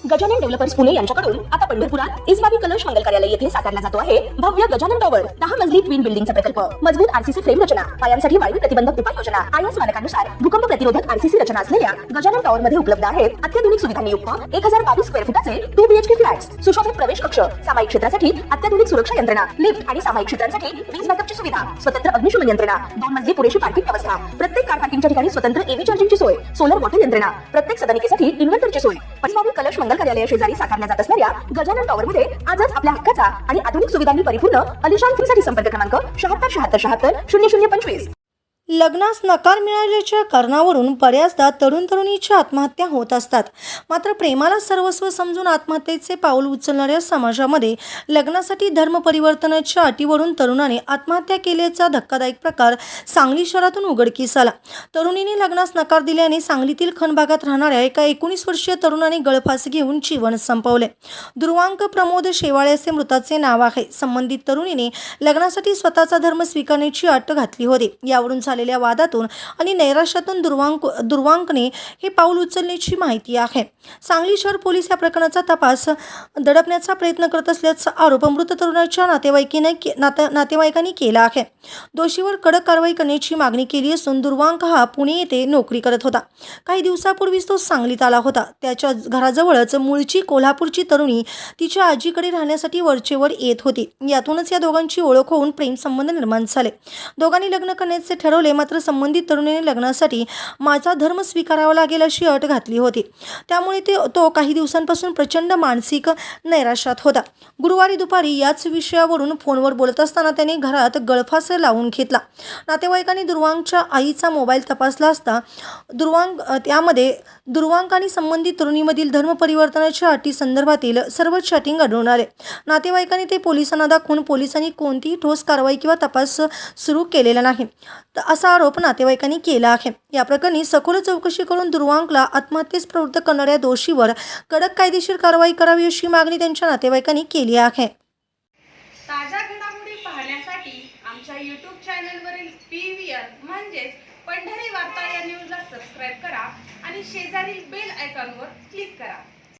Gajanan developers Pune यांच्याकडून आता पंढरपुरात इस्बाबी कलश मंगल कार्यालय येथे साकारला जातो आहे भव्य गजानन टॉवर 10 मजली ट्विन बिल्डिंगचा प्रकल्प। मजबूत आरसीसी फ्रेम रचना, पायांसाठी वायू प्रतिबंधक उपाययोजना, आयएस मानकानुसार भूकंप प्रतिरोधक आरसीसी रचना असलेल्या गजानन टॉवर मध्ये उपलब्ध आहेत अत्याधुनिक सुविधांनी युक्त 1022 स्क्वेअर फुटाचे 2 बीएचके फ्लॅट्स, सुशोभित प्रवेश कक्ष, सामायिक क्षेत्रासाठी अत्याधुनिक सुरक्षा यंत्रणा, लिफ्ट आणि सामायिक क्षेत्रांसाठी वीज बॅकअपची सुविधा, स्वतंत्र अग्निशमन यंत्रणा, 2 मजली पुरेशी पार्किंग व्यवस्था, प्रत्येक कार पार्किंगच्या ठिकाणी स्वतंत्र एव्ही चार्जिंगची सोय, सोलर वॉटर यंत्रणा, प्रत्येक सदनिकेसाठी इन्व्हर्टरची सोय। इस्बाबी कलश मंगल कार्यालय शेजारी साकारल्या जात असणाऱ्या गजानन टॉवर मध्ये आजच आपल्या हक्काचा आणि आधुनिक सुविधांनी परिपूर्ण अलिशान फ्रीसाठी संपर्क क्रमांक 76 लग्नास नकार मिळाल्याच्या कारणावरून बऱ्याचदा तरुणीच्या आत्महत्या होत असतात। मात्र प्रेमाला सर्वस्व समजून आत्महत्येचे पाऊल उचलणाऱ्या समाजामध्ये लग्नासाठी धर्म परिवर्तनाच्या अटीवरून तरुणाने आत्महत्या केल्याचा धक्कादायक प्रकार सांगली शहरातून उघडकीस आला। तरुणीने लग्नास नकार दिल्याने सांगलीतील खण भागात राहणाऱ्या एका 19 वर्षीय तरुणाने गळफास घेऊन जीवन संपवले। दुर्वांक प्रमोद शेवाळे असे मृताचे नाव आहे। संबंधित तरुणीने लग्नासाठी स्वतःचा धर्म स्वीकारण्याची अट घातली होती। यावरून झालेल्या वादातून आणि नैराश्यातून दुर्वांकने हे पाऊल उचलण्याची माहिती आहे। सांगली शहर पोलीस या प्रकरणाचा तपास दडपण्याचा प्रयत्न करत असल्याचा आरोप मृत तरुणाच्या नातेवाईकांनी केला आहे। दोषीवर कडक कारवाई करण्याची मागणी केली असून दुर्वांक हा पुणे येथे नोकरी करत होता। काही दिवसापूर्वीच तो सांगलीत आला होता। त्याच्या घराजवळच मूळची कोल्हापूरची तरुणी तिच्या आजीकडे राहण्यासाठी वरचेवर येत होती। यातूनच या दोघांची ओळख होऊन प्रेम संबंध निर्माण झाले। दोघांनी लग्न करण्याचे ठरवले, मात्र संबंधित तरुणीने लग्नासाठी माझा धर्म स्वीकारावा लागेल अशी अट घातली होती। त्यामुळे तो काही दिवसांपासून प्रचंड मानसिक नैराश्यात होता। गुरुवारी दुपारी याच विषयावरून फोनवर बोलत असताना त्याने घरात गळफास लावून घेतला। नातेवाईकांनी दुर्वांकच्या आईचा मोबाईल तपासला असता त्यामध्ये दुर्वांक आणि संबंधित तरुणीमधील धर्म परिवर्तनाच्या अटी संदर्भातील सर्व चॅटिंग आढळून आले। नातेवाईकांनी ते पोलिसांना दाखवून पोलिसांनी कोणतीही ठोस कारवाई किंवा तपास सुरू केलेला नाही असा आरोप नातेवाईकांनी केला आहे। या प्रकरणी सखोल चौकशी करून दुर्वांकला आत्महत्येस प्रवृत्त करणाऱ्या दोषीवर कडक कायदेशीर कारवाई करावी अशी मागणी त्यांच्या नातेवाईकांनी केली आहे। ताज्या घडामोडी पाहण्यासाठी आमच्या YouTube चॅनलवरील PVR म्हणजेच पंढरी वार्ता या न्यूजला सबस्क्राइब करा आणि शेजारील बेल आयकॉनवर क्लिक करा।